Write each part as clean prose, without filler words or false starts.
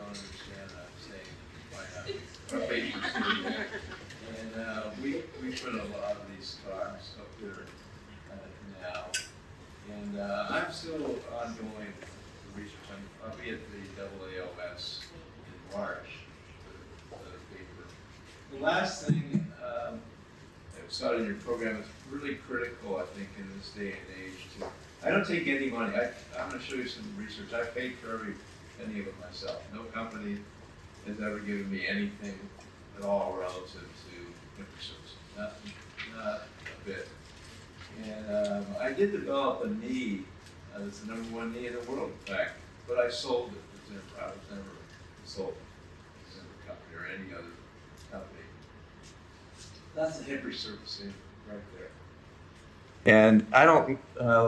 understand saying by our patients do. And we put a lot of these talks up there now. And I'm still ongoing research. I'll be at the AAOS in March for the paper. The last thing I saw in your program is really critical, I think, in this day and age. I don't take any money. I'm going to show you some research. I paid for every penny of it myself. No company has ever given me anything at all relative to hip resurfacing. Not a bit. And I did develop a knee. It's the #1 knee in the world, in fact. But I sold it. I was never sold it to a company or any other company. That's the hip resurfacing right there. And I don't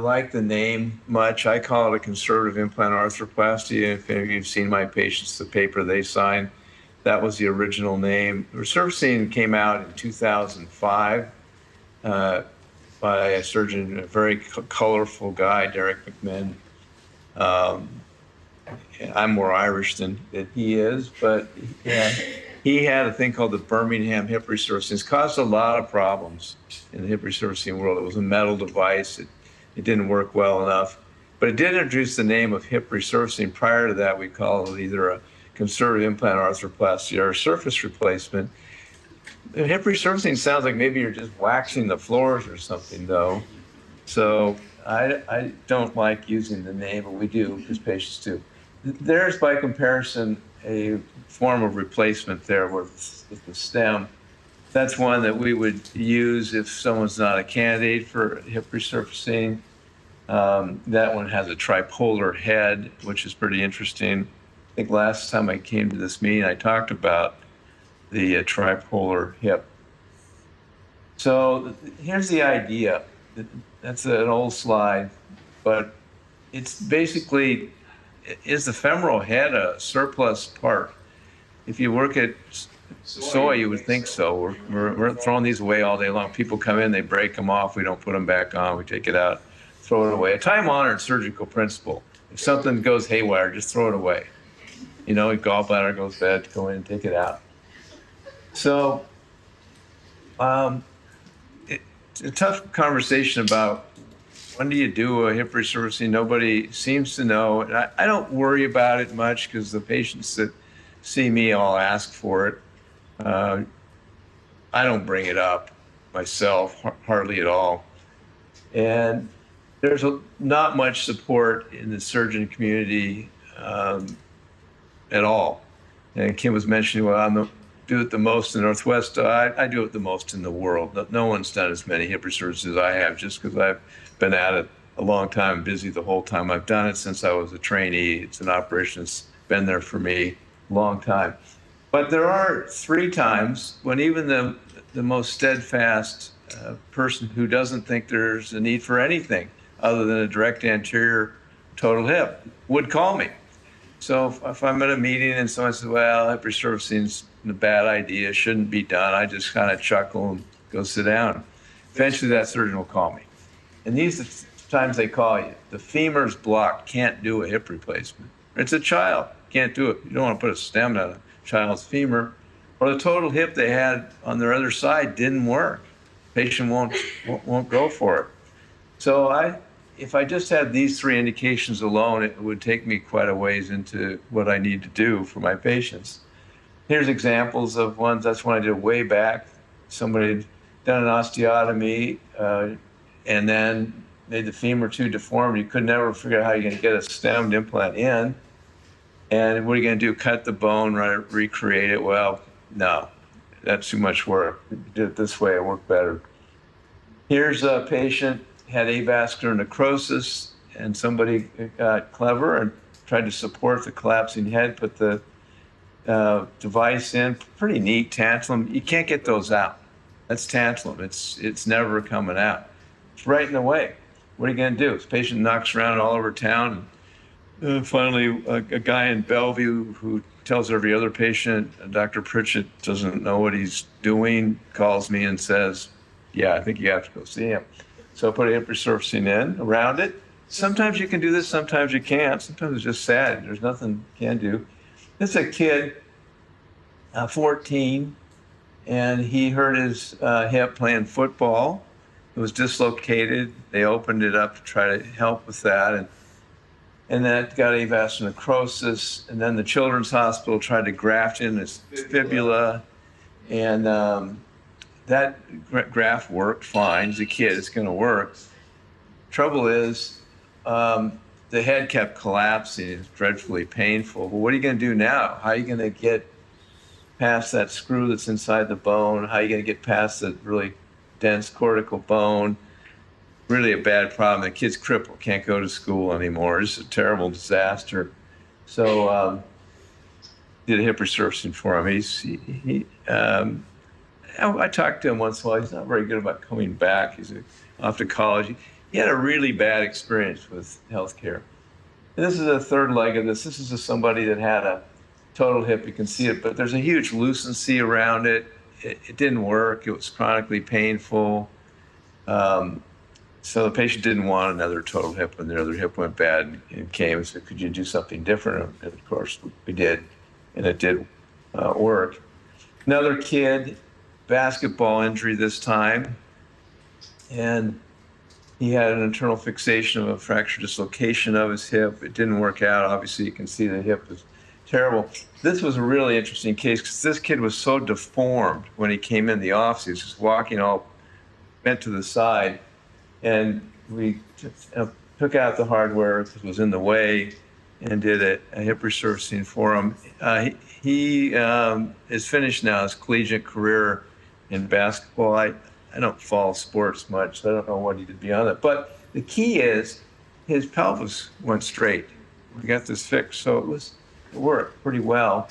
like the name much. I call it a conservative implant arthroplasty. If any of you have seen my patients, the paper they signed, that was the original name. Resurfacing came out in 2005 by a surgeon, a very colorful guy, Derek McMinn. I'm more Irish than he is, but yeah, he had a thing called the Birmingham hip resurfacing. It's caused a lot of problems in the hip resurfacing world. It was a metal device. It didn't work well enough, but it did introduce the name of hip resurfacing. Prior to that, we called it either a conservative implant arthroplasty or a surface replacement. The hip resurfacing sounds like maybe you're just waxing the floors or something, though. So I don't like using the name, but we do because patients do. There's, by comparison, a form of replacement there with the stem. That's one that we would use if someone's not a candidate for hip resurfacing. That one has a tripolar head, which is pretty interesting. I think last time I came to this meeting, I talked about the tripolar hip. So here's the idea. That's an old slide, but it's basically, is the femoral head a surplus part? If you work at soy, you would think so. We're throwing these away all day long. People come in, they break them off. We don't put them back on. We take it out, throw it away. A time-honored surgical principle. If something goes haywire, just throw it away. You know, if gallbladder goes bad, go in and take it out. So it's a tough conversation about when do you do a hip resurfacing. Nobody seems to know. And I don't worry about it much because the patients that see me all ask for it. I don't bring it up myself, hardly at all. And there's not much support in the surgeon community at all. And Kim was mentioning, well, do it the most in the Northwest. I do it the most in the world. No one's done as many hip resurfacings as I have, just because I've been at it a long time, busy the whole time. I've done it since I was a trainee. It's an operation that's been there for me a long time. But there are 3 times when even the most steadfast person who doesn't think there's a need for anything other than a direct anterior total hip would call me. So if I'm at a meeting and someone says, well, hip resurfacing's a bad idea, shouldn't be done, I just kind of chuckle and go sit down. Eventually that surgeon will call me. And these are the times they call you. The femur's blocked, can't do a hip replacement. It's a child, can't do it. You don't want to put a stem on a child's femur. Or the total hip they had on their other side didn't work. Patient won't go for it. So if I just had these 3 indications alone, it would take me quite a ways into what I need to do for my patients. Here's examples of ones. That's one I did way back. Somebody had done an osteotomy and then made the femur too deformed. You could never figure out how you're going to get a stemmed implant in. And what are you going to do? Cut the bone, recreate it? Well, no, that's too much work. You did it this way, it worked better. Here's a patient had avascular necrosis, and somebody got clever and tried to support the collapsing head, put the device in. Pretty neat, tantalum. You can't get those out. That's tantalum. It's never coming out. It's right in the way. What are you going to do? This patient knocks around all over town. And finally, a guy in Bellevue who tells every other patient, Dr. Pritchett doesn't know what he's doing, calls me and says, yeah, I think you have to go see him. So I put a hip resurfacing in around it. Sometimes you can do this, sometimes you can't. Sometimes it's just sad. There's nothing you can do. This is a kid, 14, and he hurt his hip playing football. It was dislocated. They opened it up to try to help with that, and that got avascular necrosis. And then the Children's Hospital tried to graft in his fibula, and that graft worked fine. He's a kid, it's going to work. Trouble is, the head kept collapsing. It's dreadfully painful. But what are you going to do now? How are you going to get past that screw that's inside the bone? How are you going to get past the really dense cortical bone? Really a bad problem. The kid's crippled, can't go to school anymore. It's a terrible disaster. So did a hip resurfacing for him. I talked to him once in a while. He's not very good about coming back. He's off to college. He had a really bad experience with healthcare. And this is a third leg of this. This is somebody that had a total hip. You can see it, but there's a huge lucency around it. It didn't work. It was chronically painful. So the patient didn't want another total hip when their other hip went bad and came and said, could you do something different? And of course, we did, and it did work. Another kid, basketball injury this time, and he had an internal fixation of a fracture dislocation of his hip. It didn't work out. Obviously, you can see the hip was terrible. This was a really interesting case because this kid was so deformed when he came in the office. He was just walking all bent to the side. And we took out the hardware because it was in the way and did a hip resurfacing for him. He is finished now his collegiate career in basketball. I don't follow sports much, so I don't know what he did beyond that. But the key is his pelvis went straight. We got this fixed, so it worked pretty well.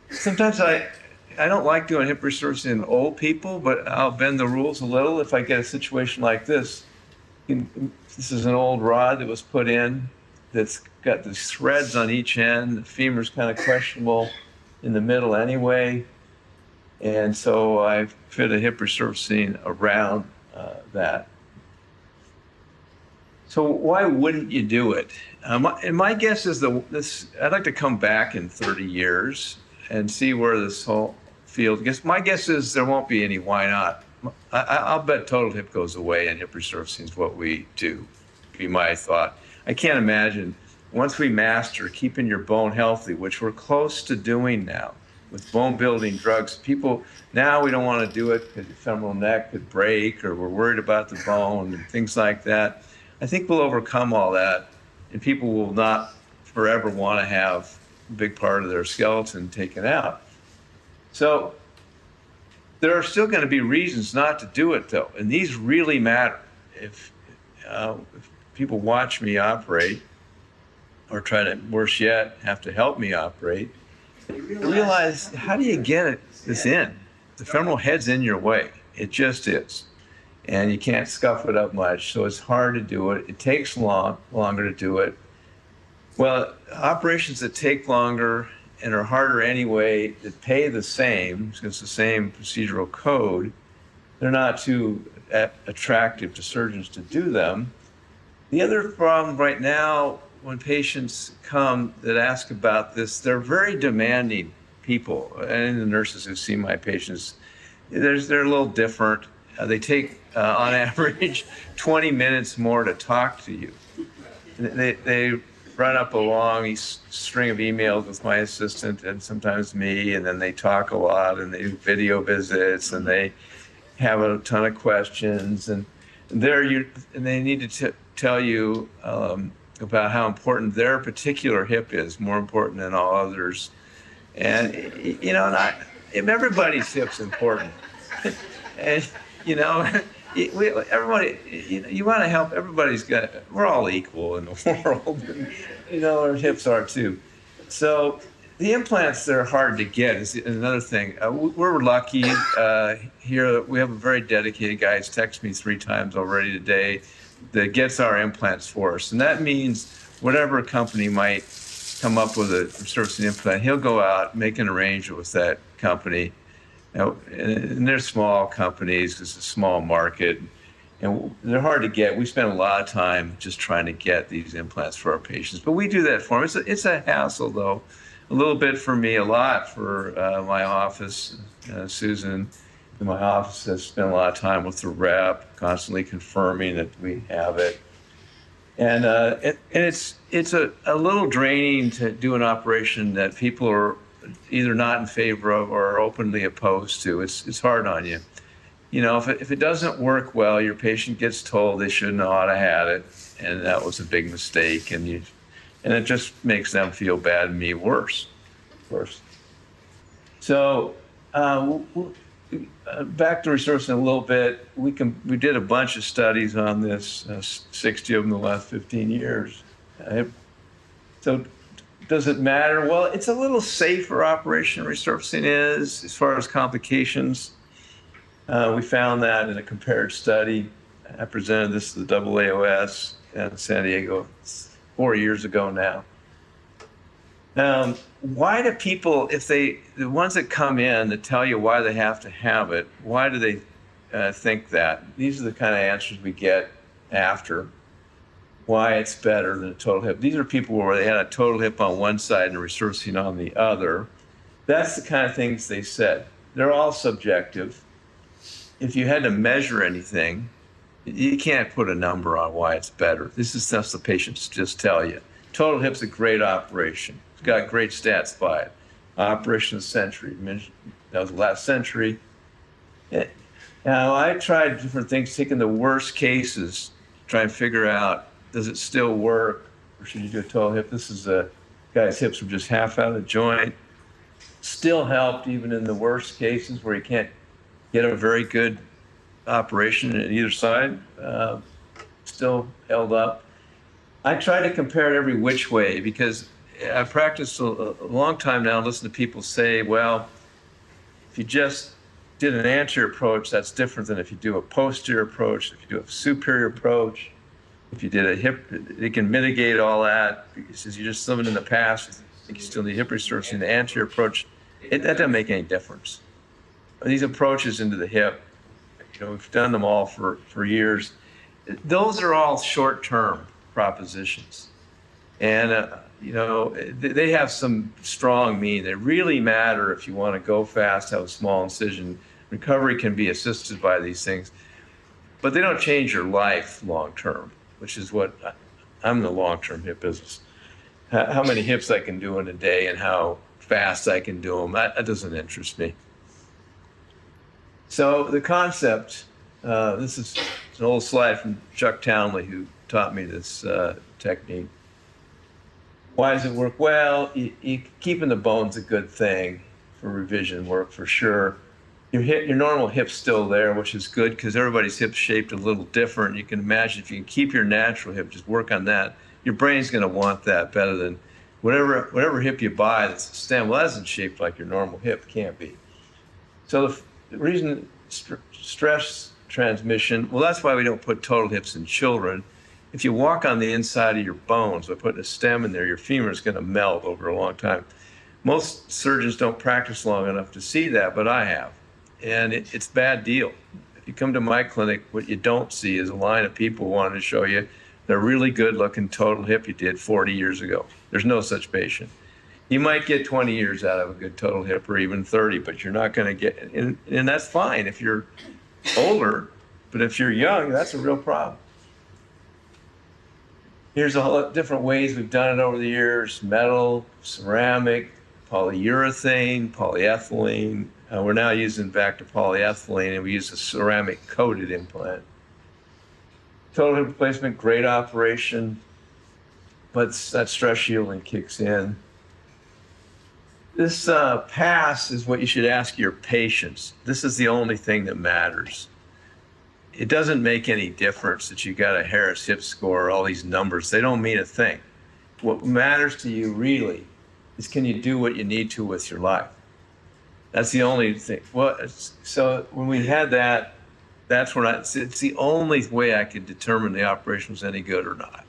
Sometimes I don't like doing hip resurfacing in old people, but I'll bend the rules a little if I get a situation like this. This is an old rod that was put in that's got the threads on each end. The femur's kind of questionable in the middle anyway. And so I fit a hip resurfacing around that. So why wouldn't you do it? And my guess is I'd like to come back in 30 years and see where this whole field gets. My guess is there won't be any why not. I'll bet total hip goes away and hip resurfacing is what we do, would be my thought. I can't imagine, once we master keeping your bone healthy, which we're close to doing now, with bone building drugs. People, now we don't want to do it because the femoral neck could break or we're worried about the bone and things like that. I think we'll overcome all that and people will not forever want to have a big part of their skeleton taken out. So there are still going to be reasons not to do it though, and these really matter. If people watch me operate or try to, worse yet, have to help me operate, realize, how do you get this in? The femoral head's in your way. It just is. And you can't scuff it up much, so it's hard to do it. It takes longer to do it. Well, operations that take longer and are harder anyway, that pay the same, because it's the same procedural code, they're not too attractive to surgeons to do them. The other problem right now, when patients come that ask about this, they're very demanding people, and the nurses who see my patients, they're a little different. They take, on average, 20 minutes more to talk to you. They run up a long string of emails with my assistant and sometimes me, and then they talk a lot, and they do video visits, and they have a ton of questions, and they need to tell you about how important their particular hip is, more important than all others. And, everybody's hip's important. And, everybody, you want to help, we're all equal in the world. And, our hips are too. So the implants that are hard to get is another thing. We're lucky here. We have a very dedicated guy who's texted me 3 times already today that gets our implants for us. And that means whatever company might come up with a resurfacing implant, he'll go out, make an arrangement with that company. And they're small companies, it's a small market, and they're hard to get. We spend a lot of time just trying to get these implants for our patients, but we do that for them. It's a hassle though. a little bit for me, a lot for my office. Susan in my office has spent a lot of time with the rep, constantly confirming that we have it. And it's a little draining to do an operation that people are either not in favor of or are openly opposed to. It's hard on you. You know, if it doesn't work well, your patient gets told they shouldn't have ought to had it, and that was a big mistake, and it just makes them feel bad and me worse. So back to resurfacing a little bit. We did a bunch of studies on this, 60 of them in the last 15 years. So does it matter? Well, it's a little safer operation resurfacing is as far as complications. We found that in a compared study. I presented this to the AAOS in San Diego 4 years ago now. Why do people, the ones that come in that tell you why they have to have it, why do they think that? These are the kind of answers we get after why it's better than a total hip. These are people where they had a total hip on one side and a resurfacing on the other. That's the kind of things they said. They're all subjective. If you had to measure anything, you can't put a number on why it's better. This is stuff the patients just tell you. Total hip's a great operation. It's got great stats by it. Operation of the century. That was last century. Now, I tried different things, taking the worst cases, try and figure out, does it still work, or should you do a total hip? This is a guy's hips were just half out of the joint. Still helped even in the worst cases where you can't get a very good operation at either side. Still held up. I try to compare it every which way because I practiced a long time now and listen to people say, well, if you just did an anterior approach, that's different than if you do a posterior approach, if you do a superior approach, if you did a hip, it can mitigate all that. Because you just living in the past, I think you still need hip resurfacing. The anterior approach, that doesn't make any difference. These approaches into the hip, we've done them all for years. Those are all short-term propositions. And, they have some strong meaning. They really matter if you want to go fast, have a small incision. Recovery can be assisted by these things, but they don't change your life long-term, which is what I'm in the long-term hip business. How many hips I can do in a day and how fast I can do them, that doesn't interest me. So the concept, this is an old slide from Chuck Townley, who taught me this technique. Why does it work? Well, keeping the bone's a good thing for revision work for sure. Your normal hip's still there, which is good because everybody's hip's shaped a little different. You can imagine if you can keep your natural hip, just work on that, your brain's going to want that better than whatever hip you buy that's a stem. Well, that isn't shaped like your normal hip, can't be. So the reason stress transmission, well, that's why we don't put total hips in children. If you walk on the inside of your bones by putting a stem in there, your femur is going to melt over a long time. Most surgeons don't practice long enough to see that, but I have. And it's a bad deal. If you come to my clinic, what you don't see is a line of people wanting to show you the really good-looking total hip you did 40 years ago. There's no such patient. You might get 20 years out of a good total hip or even 30, but you're not going to get, and that's fine if you're older, but if you're young, that's a real problem. Here's a whole different ways we've done it over the years: metal, ceramic, polyurethane, polyethylene. We're now using back to polyethylene, and we use a ceramic coated implant. Total hip replacement, great operation, but that stress shielding kicks in. This pass is what you should ask your patients. This is the only thing that matters. It doesn't make any difference that you got a Harris hip score, all these numbers. They don't mean a thing. What matters to you really is, can you do what you need to with your life? That's the only thing. Well, so when we had that, that's when it's the only way I could determine the operation was any good or not.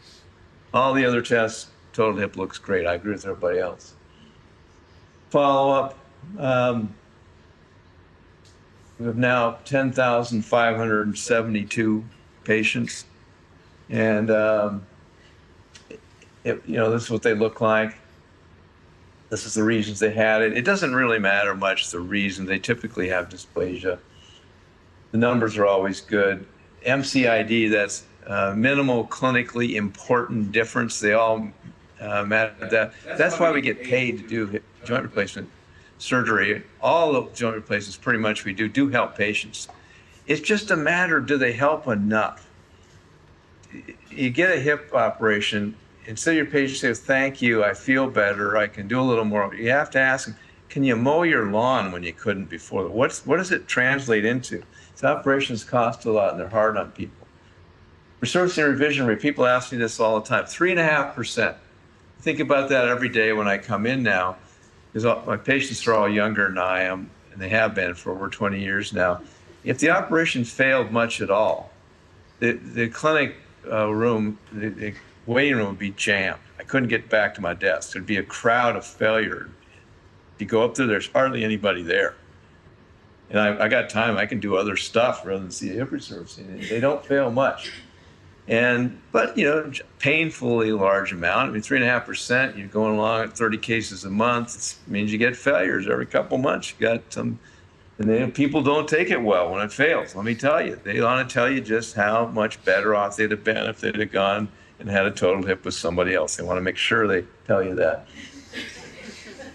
All the other tests, total hip looks great. I agree with everybody else. Follow-up. We have now 10,572 patients, and this is what they look like. This is the reasons they had it. It doesn't really matter much the reason. They typically have dysplasia. The numbers are always good. MCID, that's minimal clinically important difference. They all matter. That's why we get paid to do joint replacement surgery. All the joint replacements pretty much we do help patients. It's just a matter of, do they help enough? You get a hip operation, instead of your patient says, thank you, I feel better, I can do a little more, you have to ask them, can you mow your lawn when you couldn't before? What does it translate into? These operations cost a lot and they're hard on people. Resurfacing revision rate, people ask me this all the time, 3.5%. Think about that every day when I come in now, because my patients are all younger than I am, and they have been for over 20 years now. If the operation failed much at all, the clinic room, the waiting room would be jammed. I couldn't get back to my desk. There'd be a crowd of failure. You go up there, there's hardly anybody there. And I got time, I can do other stuff rather than see a hip resurfacing. They don't fail much. But painfully large amount. I mean, 3.5%, you're going along at 30 cases a month. It means you get failures every couple months. You got some, and then people don't take it well when it fails. Let me tell you, they want to tell you just how much better off they'd have been if they'd have gone and had a total hip with somebody else. They want to make sure they tell you that.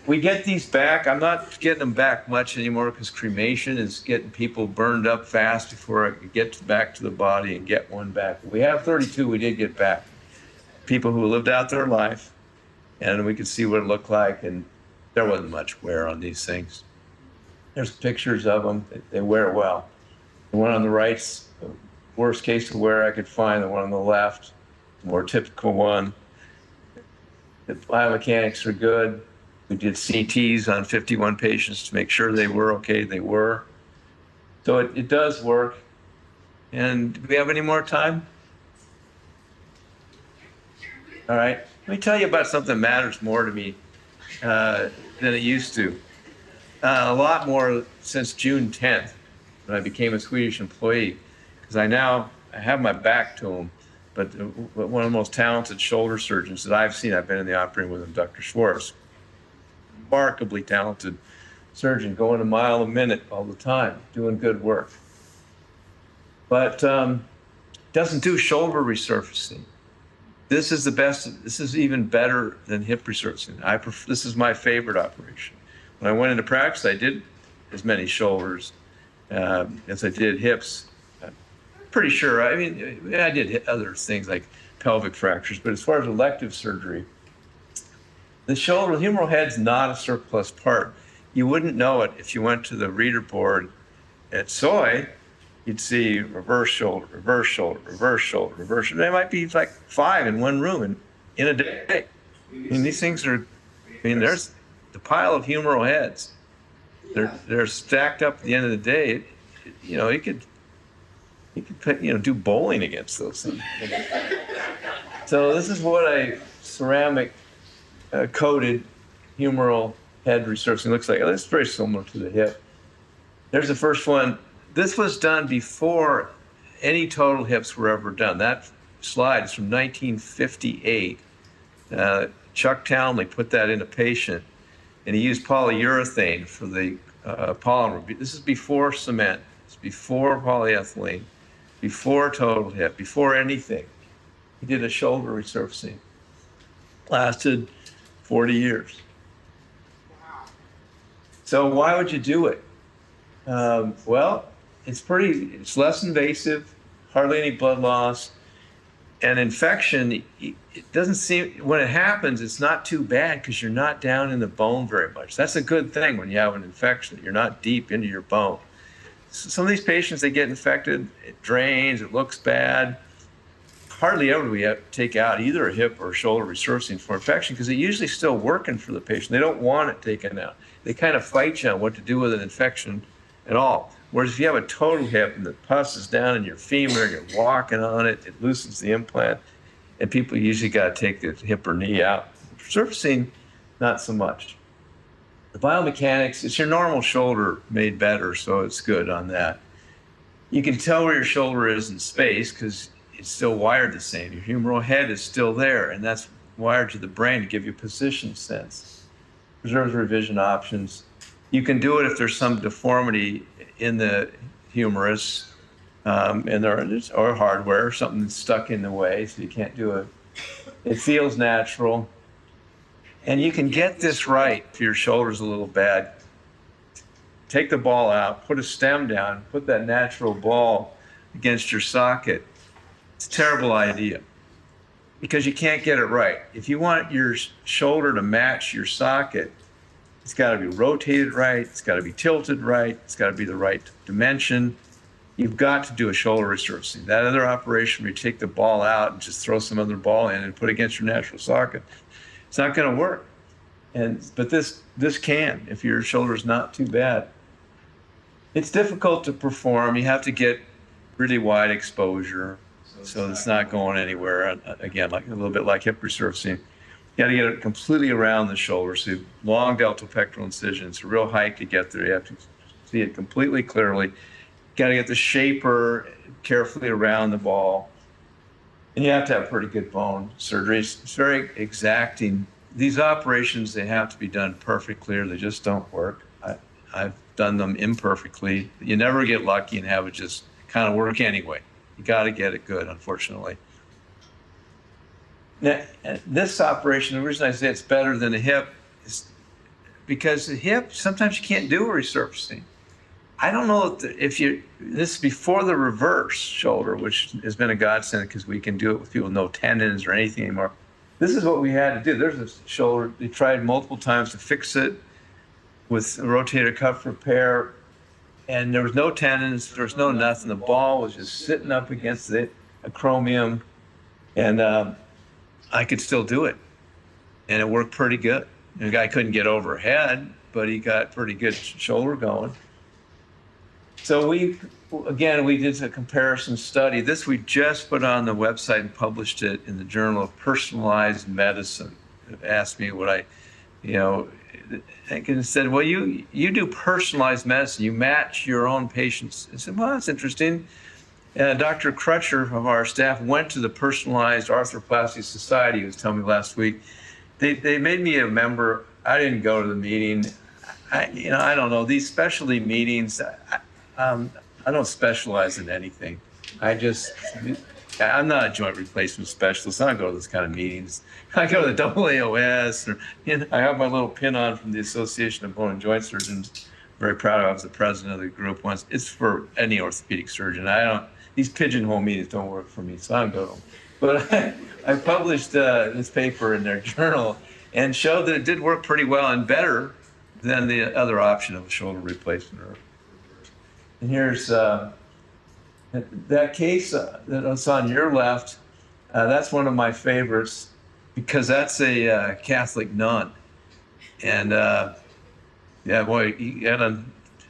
We get these back. I'm not getting them back much anymore because cremation is getting people burned up fast before I could get back to the body and get one back. We have 32 we did get back. People who lived out their life, and we could see what it looked like, and there wasn't much wear on these things. There's pictures of them. They wear well. The one on the right's the worst case of wear I could find. The one on the left, the more typical one. The biomechanics are good. We did CTs on 51 patients to make sure they were okay. They were. So it does work. And do we have any more time? All right. Let me tell you about something that matters more to me than it used to. A lot more since June 10th, when I became a Swedish employee, because I have my back to him. But one of the most talented shoulder surgeons that I've seen, I've been in the operating room with him, Dr. Schwartz. Remarkably talented surgeon, going a mile a minute all the time, doing good work. But doesn't do shoulder resurfacing. This is the best. This is even better than hip resurfacing. This is my favorite operation. When I went into practice, I did as many shoulders as I did hips. Pretty sure. I mean, I did other things like pelvic fractures, but as far as elective surgery, the shoulder, the humeral head's not a surplus part. You wouldn't know it if you went to the reader board at SOY. You'd see reverse shoulder, reverse shoulder, reverse shoulder, reverse shoulder. There might be like 5 in one room in a day. I mean, these things are, there's the pile of humeral heads. They're stacked up at the end of the day. You could do bowling against those things. So this is what a ceramic coated humeral head resurfacing looks like. It's very similar to the hip. There's the first one. This was done before any total hips were ever done. That slide is from 1958. Chuck Townley put that in a patient, and he used polyurethane for the polymer. This is before cement. It's before polyethylene, before total hip, before anything. He did a shoulder resurfacing. Lasted 40 years. Wow. So why would you do it? Well, it's less invasive, hardly any blood loss, and infection, it doesn't seem, when it happens, it's not too bad because you're not down in the bone very much. That's a good thing when you have an infection. You're not deep into your bone. Some of these patients, they get infected, it drains, it looks bad. Hardly ever do we have to take out either a hip or a shoulder resurfacing for infection because it's usually still working for the patient. They don't want it taken out. They kind of fight you on what to do with an infection at all. Whereas if you have a total hip and the pus is down in your femur, you're walking on it, it loosens the implant, and people usually got to take the hip or knee out. Surfacing, not so much. The biomechanics, it's your normal shoulder made better, so it's good on that. You can tell where your shoulder is in space because it's still wired the same. Your humeral head is still there, and that's wired to the brain to give you position sense. preserves revision options. You can do it if there's some deformity in the humerus, or hardware, something that's stuck in the way, so you can't do it. It feels natural. And you can get this right if your shoulder's a little bad. Take the ball out, put a stem down, put that natural ball against your socket. It's a terrible idea because you can't get it right. If you want your shoulder to match your socket, it's got to be rotated right, it's got to be tilted right, it's got to be the right dimension. You've got to do a shoulder resurfacing. That other operation where you take the ball out and just throw some other ball in and put it against your natural socket, it's not going to work. But this can, if your shoulder's not too bad. It's difficult to perform. You have to get really wide exposure, so it's not going anywhere. Again, like a little bit like hip resurfacing. You got to get it completely around the shoulder. So long deltopectoral incision. It's a real hike to get there. You have to see it completely clearly. Got to get the shaper carefully around the ball. And you have to have pretty good bone surgery. It's very exacting. These operations, they have to be done perfectly or they just don't work. I've done them imperfectly. You never get lucky and have it just kind of work anyway. You got to get it good, unfortunately. Now, this operation, the reason I say it's better than a hip is because the hip, sometimes you can't do a resurfacing. I don't know if this is before the reverse shoulder, which has been a godsend because we can do it with people with no tendons or anything anymore. This is what we had to do. There's a shoulder, they tried multiple times to fix it with a rotator cuff repair, and there was no tendons, there was no nothing. The ball was just sitting up against the acromion, and I could still do it, and it worked pretty good. The guy couldn't get overhead, but he got pretty good shoulder going. So we did a comparison study. This we just put on the website and published it in the Journal of Personalized Medicine. It asked me what I said, well, you do personalized medicine. You match your own patients. I said, well, that's interesting. Dr. Crutcher of our staff went to the Personalized Arthroplasty Society. He was telling me last week. They made me a member. I didn't go to the meeting. I don't know. These specialty meetings, I don't specialize in anything. I'm not a joint replacement specialist. I don't go to those kind of meetings. I go to the AAOS, or I have my little pin on from the Association of Bone and Joint Surgeons. Very proud of it. I was the president of the group once. It's for any orthopedic surgeon. These pigeonhole meetings don't work for me, so I don't go to them. But I published this paper in their journal and showed that it did work pretty well and better than the other option of a shoulder replacement. And here's that case that's on your left. That's one of my favorites because that's a Catholic nun. And yeah, boy, you gotta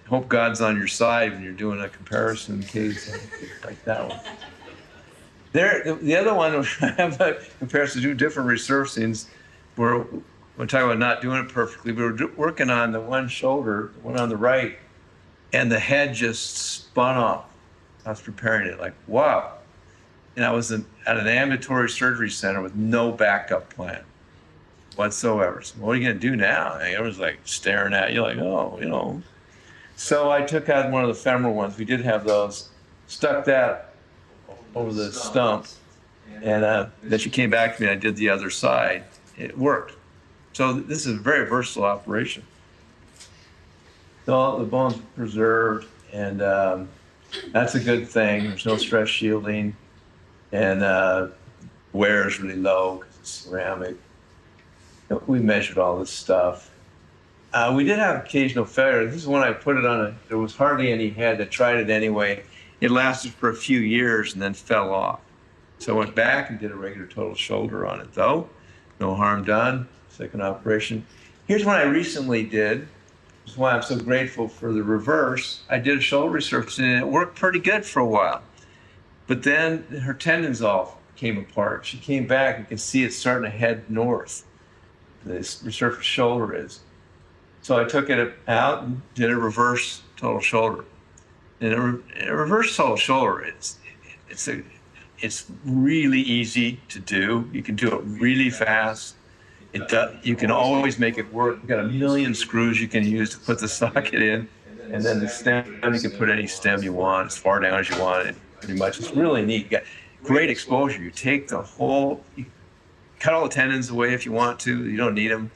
hope God's on your side when you're doing a comparison case like that one. The other one, I have a comparison to different resurfacings where we're talking about not doing it perfectly. We were working on the one shoulder, the one on the right, and the head just spun off. I was preparing it like, wow. And I was at an ambulatory surgery center with no backup plan whatsoever. So what are you going to do now? And everyone's like staring at you like, oh. So I took out one of the femoral ones. We did have those. Stuck that over the stump. And then she came back to me and I did the other side. It worked. So this is a very versatile operation. So the bone's preserved, and that's a good thing. There's no stress shielding, and wear is really low because it's ceramic. We measured all this stuff. We did have occasional failure. This is when I put it on there was hardly any head. I tried it anyway. It lasted for a few years and then fell off. So I went back and did a regular total shoulder on it, though. No harm done. Second operation. Here's one I recently did. That's why I'm so grateful for the reverse. I did a shoulder resurfacing and it worked pretty good for a while. But then her tendons all came apart. She came back, you can see it's starting to head north. This resurfaced shoulder is. So I took it out and did a reverse total shoulder. And a reverse total shoulder, it's really easy to do. You can do it really fast. You can always make it work. You've got a million screws you can use to put the socket in. And then the stem, you can put any stem you want, as far down as you want it, pretty much. It's really neat. You got great exposure. You take you cut all the tendons away if you want to. You don't need them.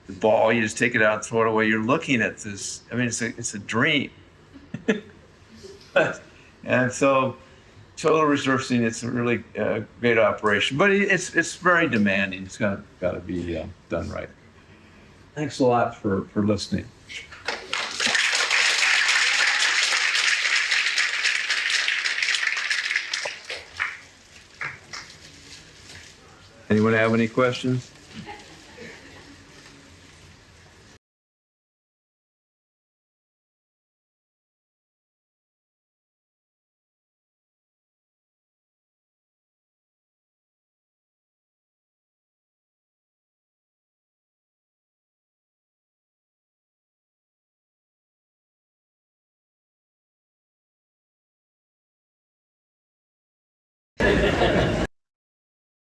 The ball, you just take it out and throw it away. You're looking at this. I mean, it's a dream. And so shoulder resurfacing, it's a really great operation, but it's very demanding. It's got to be done right. Thanks a lot for listening. Anyone have any questions?